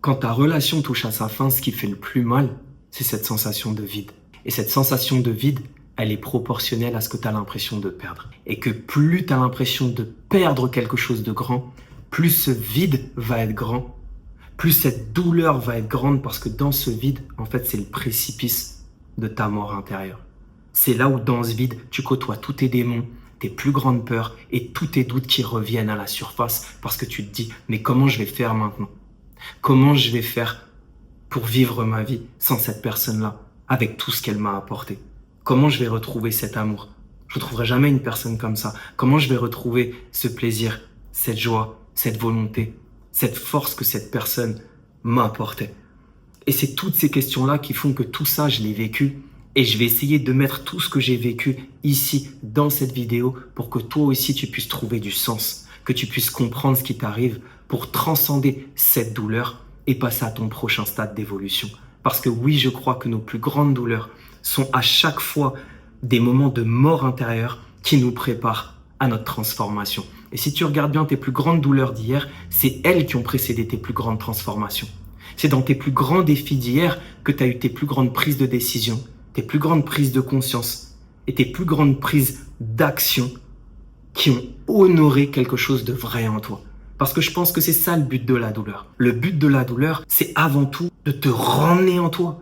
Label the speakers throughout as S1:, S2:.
S1: Quand ta relation touche à sa fin, ce qui fait le plus mal, c'est cette sensation de vide. Et cette sensation de vide, elle est proportionnelle à ce que tu as l'impression de perdre. Et que plus tu as l'impression de perdre quelque chose de grand, plus ce vide va être grand, plus cette douleur va être grande, parce que dans ce vide, en fait, c'est le précipice de ta mort intérieure. C'est là où, dans ce vide, tu côtoies tous tes démons, tes plus grandes peurs et tous tes doutes qui reviennent à la surface, parce que tu te dis, mais comment je vais faire maintenant ? Comment je vais faire pour vivre ma vie sans cette personne-là, avec tout ce qu'elle m'a apporté? Comment je vais retrouver cet amour? Je ne retrouverai jamais une personne comme ça. Comment je vais retrouver ce plaisir, cette joie, cette volonté, cette force que cette personne m'a apportée? Et c'est toutes ces questions-là qui font que tout ça, je l'ai vécu. Et je vais essayer de mettre tout ce que j'ai vécu ici, dans cette vidéo, pour que toi aussi, tu puisses trouver du sens, que tu puisses comprendre ce qui t'arrive, pour transcender cette douleur et passer à ton prochain stade d'évolution. Parce que oui, je crois que nos plus grandes douleurs sont à chaque fois des moments de mort intérieure qui nous préparent à notre transformation. Et si tu regardes bien tes plus grandes douleurs d'hier, c'est elles qui ont précédé tes plus grandes transformations. C'est dans tes plus grands défis d'hier que tu as eu tes plus grandes prises de décision, tes plus grandes prises de conscience et tes plus grandes prises d'action qui ont honoré quelque chose de vrai en toi. Parce que je pense que c'est ça le but de la douleur. Le but de la douleur, c'est avant tout de te ramener en toi,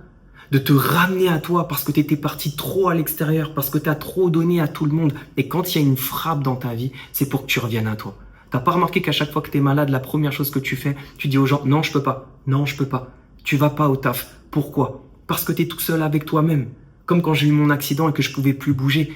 S1: de te ramener à toi, parce que tu étais parti trop à l'extérieur, parce que tu as trop donné à tout le monde. Et quand il y a une frappe dans ta vie, c'est pour que tu reviennes à toi. T'as pas remarqué qu'à chaque fois que tu es malade, la première chose que tu fais, tu dis aux gens, non, je peux pas, non, je peux pas. Tu vas pas au taf. Pourquoi? Parce que tu es tout seul avec toi-même. Comme quand j'ai eu mon accident et que je pouvais plus bouger.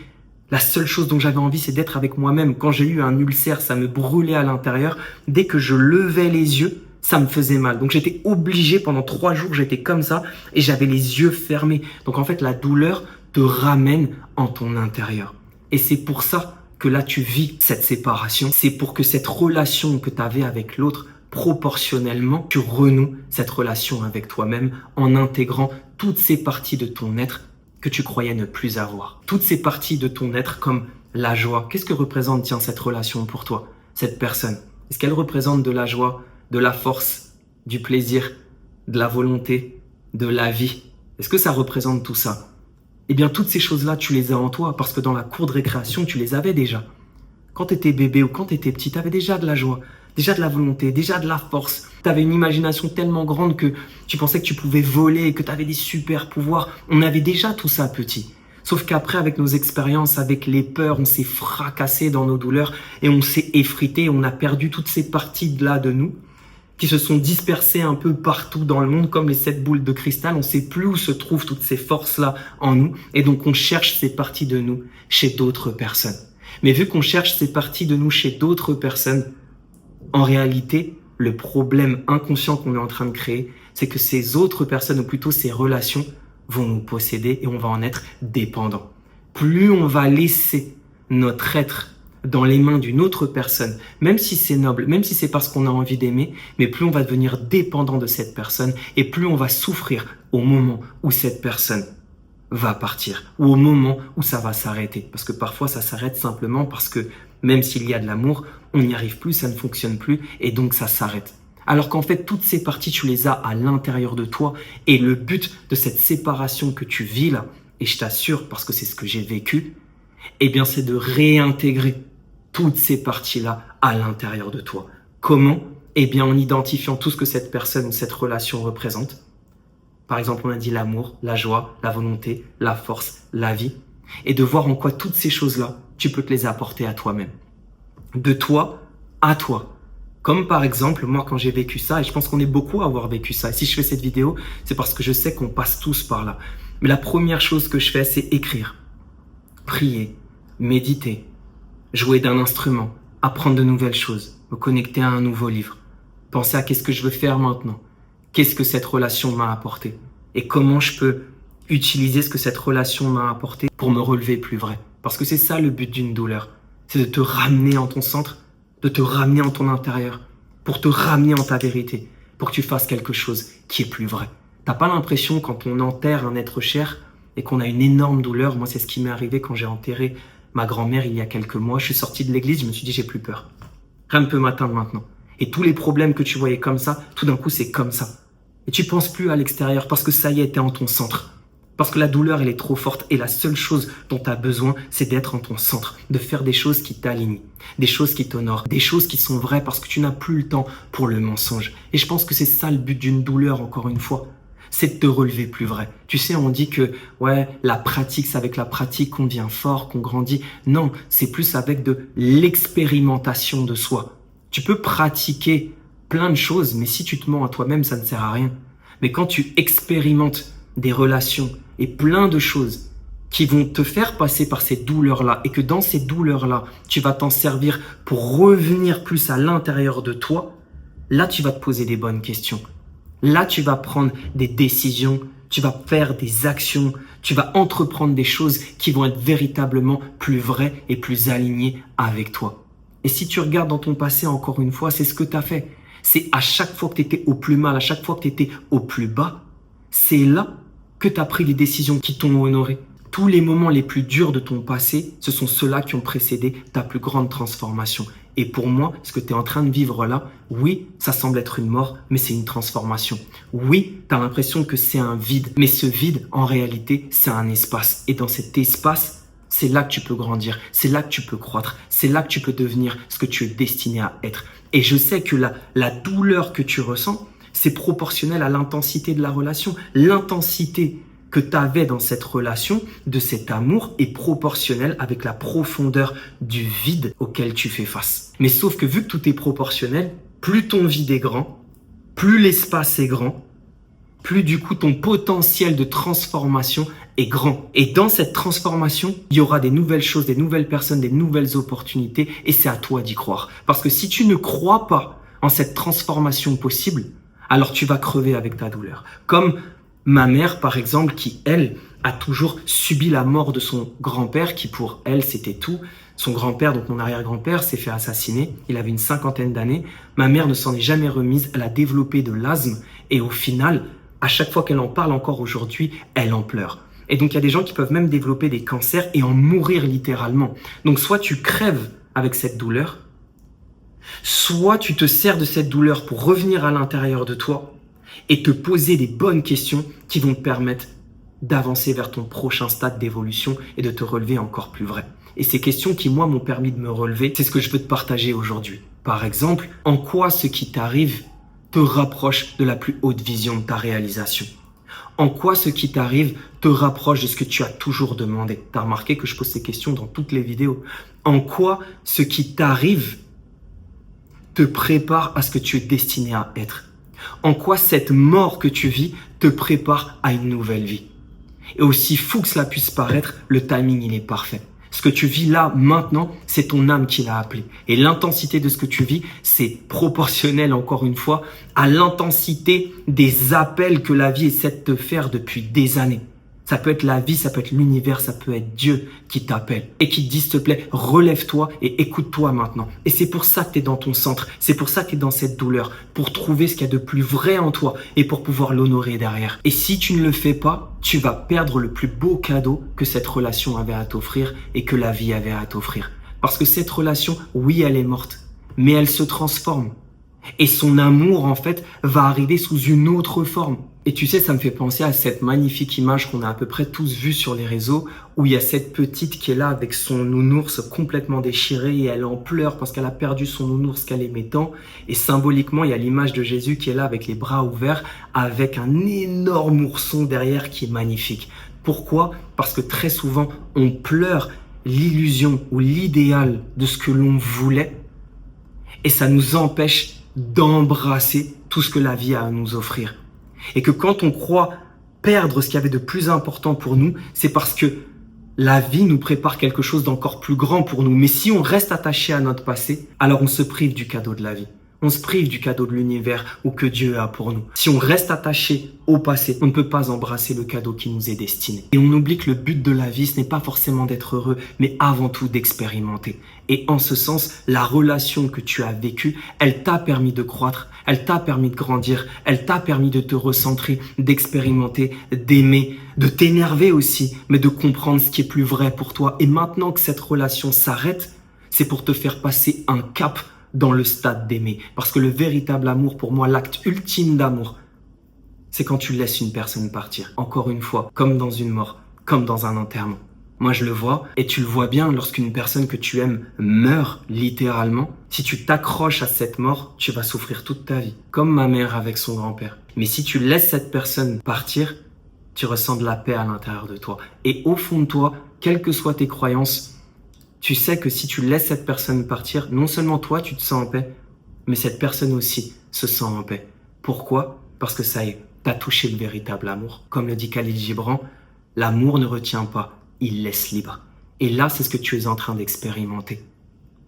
S1: La seule chose dont j'avais envie, c'est d'être avec moi-même. Quand j'ai eu un ulcère, ça me brûlait à l'intérieur. Dès que je levais les yeux, ça me faisait mal. Donc j'étais obligé, pendant 3 jours, j'étais comme ça et j'avais les yeux fermés. Donc en fait, la douleur te ramène en ton intérieur. Et c'est pour ça que là, tu vis cette séparation. C'est pour que cette relation que tu avais avec l'autre, proportionnellement, tu renoues cette relation avec toi-même en intégrant toutes ces parties de ton être que tu croyais ne plus avoir. Toutes ces parties de ton être comme la joie. Qu'est-ce que représente, tiens, cette relation pour toi, cette personne? Est-ce qu'elle représente de la joie, de la force, du plaisir, de la volonté, de la vie? Est-ce que ça représente tout ça? Eh bien, toutes ces choses-là, tu les as en toi parce que dans la cour de récréation, tu les avais déjà. Quand tu étais bébé ou quand tu étais petit, tu avais déjà de la joie, déjà de la volonté, déjà de la force. Tu avais une imagination tellement grande que tu pensais que tu pouvais voler, que tu avais des super pouvoirs. On avait déjà tout ça petit. Sauf qu'après, avec nos expériences, avec les peurs, on s'est fracassé dans nos douleurs et on s'est effrité. On a perdu toutes ces parties-là de nous qui se sont dispersées un peu partout dans le monde comme les 7 boules de cristal. On ne sait plus où se trouvent toutes ces forces-là en nous. Et donc, on cherche ces parties de nous chez d'autres personnes. Mais vu qu'on cherche ces parties de nous chez d'autres personnes, en réalité, le problème inconscient qu'on est en train de créer, c'est que ces autres personnes, ou plutôt ces relations, vont nous posséder et on va en être dépendant. Plus on va laisser notre être dans les mains d'une autre personne, même si c'est noble, même si c'est parce qu'on a envie d'aimer, mais plus on va devenir dépendant de cette personne et plus on va souffrir au moment où cette personne va partir ou au moment où ça va s'arrêter. Parce que parfois, ça s'arrête simplement parce que même s'il y a de l'amour, on n'y arrive plus, ça ne fonctionne plus et donc ça s'arrête. Alors qu'en fait, toutes ces parties, tu les as à l'intérieur de toi et le but de cette séparation que tu vis là, et je t'assure parce que c'est ce que j'ai vécu, eh bien c'est de réintégrer toutes ces parties-là à l'intérieur de toi. Comment? Eh bien en identifiant tout ce que cette personne ou cette relation représente. Par exemple, on a dit l'amour, la joie, la volonté, la force, la vie. Et de voir en quoi toutes ces choses-là, tu peux te les apporter à toi-même. De toi à toi. Comme par exemple, moi quand j'ai vécu ça, et je pense qu'on est beaucoup à avoir vécu ça. Et si je fais cette vidéo, c'est parce que je sais qu'on passe tous par là. Mais la première chose que je fais, c'est écrire, prier, méditer, jouer d'un instrument, apprendre de nouvelles choses, me connecter à un nouveau livre, penser à qu'est-ce que je veux faire maintenant. Qu'est-ce que cette relation m'a apporté? Et comment je peux utiliser ce que cette relation m'a apporté pour me relever plus vrai? Parce que c'est ça le but d'une douleur. C'est de te ramener en ton centre, de te ramener en ton intérieur, pour te ramener en ta vérité, pour que tu fasses quelque chose qui est plus vrai. T'as pas l'impression quand on enterre un être cher et qu'on a une énorme douleur? Moi, c'est ce qui m'est arrivé quand j'ai enterré ma grand-mère il y a quelques mois. Je suis sorti de l'église, je me suis dit j'ai plus peur. Rien ne peut m'atteindre maintenant. Et tous les problèmes que tu voyais comme ça, tout d'un coup, c'est comme ça. Et tu penses plus à l'extérieur parce que ça y est, t'es en ton centre. Parce que la douleur, elle est trop forte et la seule chose dont tu as besoin, c'est d'être en ton centre, de faire des choses qui t'alignent, des choses qui t'honorent, des choses qui sont vraies parce que tu n'as plus le temps pour le mensonge. Et je pense que c'est ça le but d'une douleur, encore une fois. C'est de te relever plus vrai. Tu sais, on dit que ouais, la pratique, c'est avec la pratique qu'on devient fort, qu'on grandit. Non, c'est plus avec de l'expérimentation de soi. Tu peux pratiquer plein de choses, mais si tu te mens à toi-même, ça ne sert à rien. Mais quand tu expérimentes des relations et plein de choses qui vont te faire passer par ces douleurs-là et que dans ces douleurs-là, tu vas t'en servir pour revenir plus à l'intérieur de toi, là, tu vas te poser des bonnes questions. Là, tu vas prendre des décisions, tu vas faire des actions, tu vas entreprendre des choses qui vont être véritablement plus vraies et plus alignées avec toi. Et si tu regardes dans ton passé, encore une fois, c'est ce que tu as fait. C'est à chaque fois que tu étais au plus mal, à chaque fois que tu étais au plus bas, c'est là que tu as pris des décisions qui t'ont honoré. Tous les moments les plus durs de ton passé, ce sont ceux-là qui ont précédé ta plus grande transformation. Et pour moi, ce que tu es en train de vivre là, oui, ça semble être une mort, mais c'est une transformation. Oui, tu as l'impression que c'est un vide, mais ce vide, en réalité, c'est un espace. Et dans cet espace, c'est là que tu peux grandir, c'est là que tu peux croître, c'est là que tu peux devenir ce que tu es destiné à être. Et je sais que la douleur que tu ressens, c'est proportionnel à l'intensité de la relation. L'intensité que tu avais dans cette relation, de cet amour, est proportionnelle avec la profondeur du vide auquel tu fais face. Mais sauf que vu que tout est proportionnel, plus ton vide est grand, plus l'espace est grand, plus du coup ton potentiel de transformation est grand. Et dans cette transformation, il y aura des nouvelles choses, des nouvelles personnes, des nouvelles opportunités, et c'est à toi d'y croire. Parce que si tu ne crois pas en cette transformation possible, alors tu vas crever avec ta douleur. Comme ma mère, par exemple, qui, elle, a toujours subi la mort de son grand-père, qui pour elle, c'était tout. Son grand-père, donc mon arrière-grand-père, s'est fait assassiner. Il avait une 50aine d'années. Ma mère ne s'en est jamais remise. Elle a développé de l'asthme. Et au final, à chaque fois qu'elle en parle encore aujourd'hui, elle en pleure. Et donc, il y a des gens qui peuvent même développer des cancers et en mourir littéralement. Donc, soit tu crèves avec cette douleur, soit tu te sers de cette douleur pour revenir à l'intérieur de toi et te poser des bonnes questions qui vont te permettre d'avancer vers ton prochain stade d'évolution et de te relever encore plus vrai. Et ces questions qui, moi, m'ont permis de me relever, c'est ce que je veux te partager aujourd'hui. Par exemple, en quoi ce qui t'arrive te rapproche de la plus haute vision de ta réalisation? En quoi ce qui t'arrive te rapproche de ce que tu as toujours demandé? Tu as remarqué que je pose ces questions dans toutes les vidéos. En quoi ce qui t'arrive te prépare à ce que tu es destiné à être? En quoi cette mort que tu vis te prépare à une nouvelle vie? Et aussi fou que cela puisse paraître, le timing, il est parfait. Ce que tu vis là, maintenant, c'est ton âme qui l'a appelé. Et l'intensité de ce que tu vis, c'est proportionnel, encore une fois, à l'intensité des appels que la vie essaie de te faire depuis des années. Ça peut être la vie, ça peut être l'univers, ça peut être Dieu qui t'appelle et qui te dit, s'il te plaît, relève-toi et écoute-toi maintenant. Et c'est pour ça que tu es dans ton centre, c'est pour ça que tu es dans cette douleur, pour trouver ce qu'il y a de plus vrai en toi et pour pouvoir l'honorer derrière. Et si tu ne le fais pas, tu vas perdre le plus beau cadeau que cette relation avait à t'offrir et que la vie avait à t'offrir. Parce que cette relation, oui, elle est morte, mais elle se transforme. Et son amour, en fait, va arriver sous une autre forme. Et tu sais, ça me fait penser à cette magnifique image qu'on a à peu près tous vue sur les réseaux, où il y a cette petite qui est là avec son nounours complètement déchiré et elle en pleure parce qu'elle a perdu son nounours qu'elle aimait tant. Et symboliquement, il y a l'image de Jésus qui est là avec les bras ouverts, avec un énorme ourson derrière qui est magnifique. Pourquoi? Parce que très souvent, on pleure l'illusion ou l'idéal de ce que l'on voulait et ça nous empêche d'embrasser tout ce que la vie a à nous offrir. Et que quand on croit perdre ce qu'il y avait de plus important pour nous, c'est parce que la vie nous prépare quelque chose d'encore plus grand pour nous. Mais si on reste attaché à notre passé, alors on se prive du cadeau de la vie. On se prive du cadeau de l'univers ou que Dieu a pour nous. Si on reste attaché au passé, on ne peut pas embrasser le cadeau qui nous est destiné. Et on oublie que le but de la vie, ce n'est pas forcément d'être heureux, mais avant tout d'expérimenter. Et en ce sens, la relation que tu as vécue, elle t'a permis de croître, elle t'a permis de grandir, elle t'a permis de te recentrer, d'expérimenter, d'aimer, de t'énerver aussi, mais de comprendre ce qui est plus vrai pour toi. Et maintenant que cette relation s'arrête, c'est pour te faire passer un cap dans le stade d'aimer. Parce que le véritable amour, pour moi, l'acte ultime d'amour, c'est quand tu laisses une personne partir. Encore une fois, comme dans une mort, comme dans un enterrement. Moi, je le vois, et tu le vois bien lorsqu'une personne que tu aimes meurt, littéralement. Si tu t'accroches à cette mort, tu vas souffrir toute ta vie, comme ma mère avec son grand-père. Mais si tu laisses cette personne partir, tu ressens de la paix à l'intérieur de toi. Et au fond de toi, quelles que soient tes croyances, tu sais que si tu laisses cette personne partir, non seulement toi, tu te sens en paix, mais cette personne aussi se sent en paix. Pourquoi? Parce que ça y est, t'as touché le véritable amour. Comme le dit Khalil Gibran, l'amour ne retient pas, il laisse libre. Et là, c'est ce que tu es en train d'expérimenter.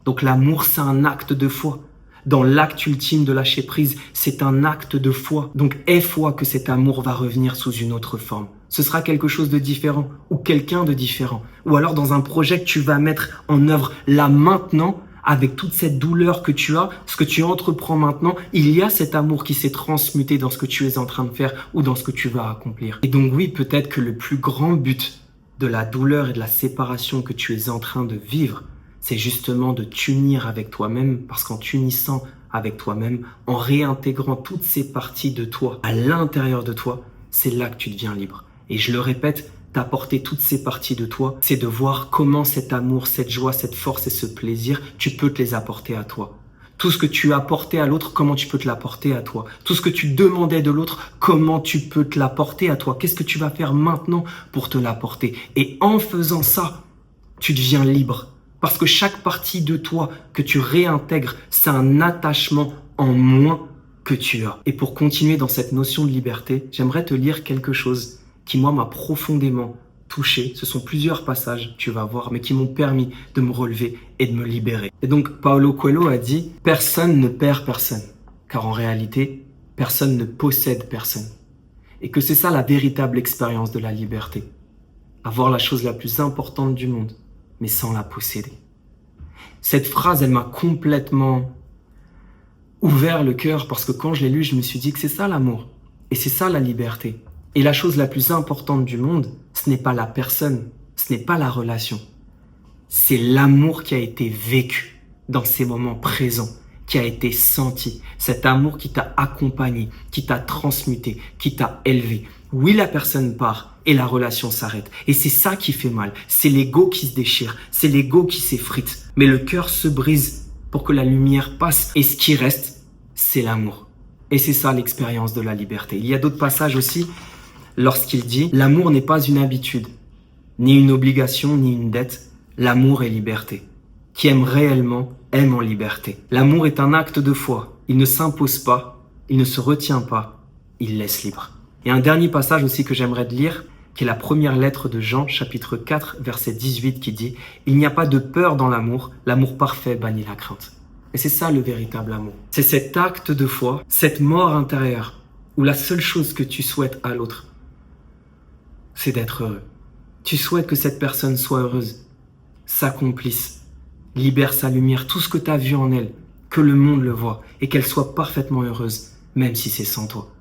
S1: Donc l'amour, c'est un acte de foi. Dans l'acte ultime de lâcher prise, c'est un acte de foi. Donc aie foi que cet amour va revenir sous une autre forme. Ce sera quelque chose de différent ou quelqu'un de différent. Ou alors dans un projet que tu vas mettre en œuvre là maintenant, avec toute cette douleur que tu as, ce que tu entreprends maintenant, il y a cet amour qui s'est transmuté dans ce que tu es en train de faire ou dans ce que tu vas accomplir. Et donc oui, peut-être que le plus grand but de la douleur et de la séparation que tu es en train de vivre, c'est justement de t'unir avec toi-même, parce qu'en t'unissant avec toi-même, en réintégrant toutes ces parties de toi à l'intérieur de toi, c'est là que tu deviens libre. Et je le répète, d'apporter toutes ces parties de toi, c'est de voir comment cet amour, cette joie, cette force et ce plaisir, tu peux te les apporter à toi. Tout ce que tu as apporté à l'autre, comment tu peux te l'apporter à toi? Tout ce que tu demandais de l'autre, comment tu peux te l'apporter à toi? Qu'est-ce que tu vas faire maintenant pour te l'apporter? Et en faisant ça, tu deviens libre. Parce que chaque partie de toi que tu réintègres, c'est un attachement en moins que tu as. Et pour continuer dans cette notion de liberté, j'aimerais te lire quelque chose qui, moi, m'a profondément touché. Ce sont plusieurs passages, tu vas voir, mais qui m'ont permis de me relever et de me libérer. Et donc, Paulo Coelho a dit « Personne ne perd personne, car en réalité, personne ne possède personne. » Et que c'est ça la véritable expérience de la liberté. Avoir la chose la plus importante du monde, mais sans la posséder. Cette phrase, elle m'a complètement ouvert le cœur, parce que quand je l'ai lue, je me suis dit que c'est ça l'amour. Et c'est ça la liberté. Et la chose la plus importante du monde, ce n'est pas la personne, ce n'est pas la relation. C'est l'amour qui a été vécu dans ces moments présents, qui a été senti. Cet amour qui t'a accompagné, qui t'a transmuté, qui t'a élevé. Oui, la personne part et la relation s'arrête. Et c'est ça qui fait mal. C'est l'ego qui se déchire, c'est l'ego qui s'effrite. Mais le cœur se brise pour que la lumière passe. Et ce qui reste, c'est l'amour. Et c'est ça l'expérience de la liberté. Il y a d'autres passages aussi lorsqu'il dit « L'amour n'est pas une habitude, ni une obligation, ni une dette. L'amour est liberté. Qui aime réellement, aime en liberté. L'amour est un acte de foi. Il ne s'impose pas, il ne se retient pas, il laisse libre. » Et un dernier passage aussi que j'aimerais te lire, qui est la première lettre de Jean, chapitre 4, verset 18, qui dit « Il n'y a pas de peur dans l'amour parfait bannit la crainte. » Et c'est ça le véritable amour. C'est cet acte de foi, cette mort intérieure, où la seule chose que tu souhaites à l'autre, c'est d'être heureux. Tu souhaites que cette personne soit heureuse, s'accomplisse, libère sa lumière, tout ce que tu as vu en elle, que le monde le voit, et qu'elle soit parfaitement heureuse, même si c'est sans toi.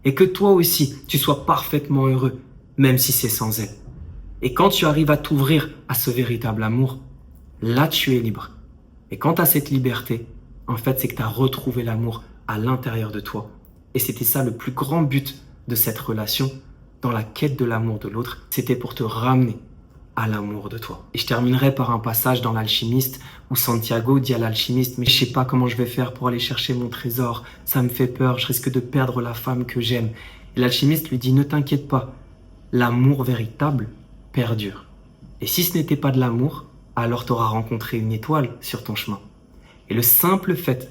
S1: Et que toi aussi, tu sois parfaitement heureux, même si c'est sans elle. Et quand tu arrives à t'ouvrir à ce véritable amour, là tu es libre. Et quand tu as cette liberté, en fait, c'est que tu as retrouvé l'amour à l'intérieur de toi. Et c'était ça le plus grand but de cette relation, dans la quête de l'amour de l'autre, c'était pour te ramener à l'amour de toi. Et je terminerai par un passage dans l'Alchimiste où Santiago dit à l'alchimiste « Mais je sais pas comment je vais faire pour aller chercher mon trésor, ça me fait peur, je risque de perdre la femme que j'aime. » Et l'alchimiste lui dit « Ne t'inquiète pas, l'amour véritable perdure. Et si ce n'était pas de l'amour, alors tu auras rencontré une étoile sur ton chemin. Et le simple fait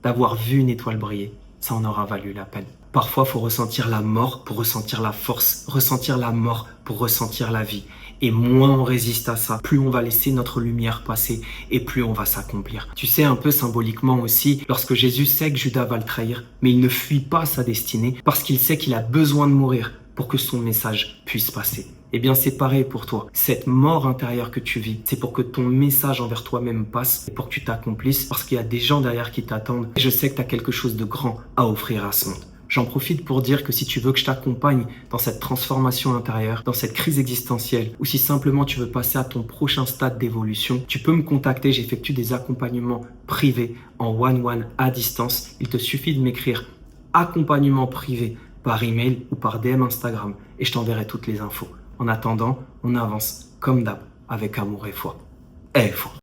S1: d'avoir vu une étoile briller, ça en aura valu la peine. » Parfois, il faut ressentir la mort pour ressentir la force, ressentir la mort pour ressentir la vie. Et moins on résiste à ça, plus on va laisser notre lumière passer et plus on va s'accomplir. Tu sais, un peu symboliquement aussi, lorsque Jésus sait que Judas va le trahir, mais il ne fuit pas sa destinée parce qu'il sait qu'il a besoin de mourir pour que son message puisse passer. Eh bien, c'est pareil pour toi. Cette mort intérieure que tu vis, c'est pour que ton message envers toi-même passe et pour que tu t'accomplisses parce qu'il y a des gens derrière qui t'attendent. Et je sais que tu as quelque chose de grand à offrir à ce monde. J'en profite pour dire que si tu veux que je t'accompagne dans cette transformation intérieure, dans cette crise existentielle, ou si simplement tu veux passer à ton prochain stade d'évolution, tu peux me contacter. J'effectue des accompagnements privés en one-one à distance. Il te suffit de m'écrire accompagnement privé par email ou par DM Instagram et je t'enverrai toutes les infos. En attendant, on avance comme d'hab avec amour et foi. Et foi.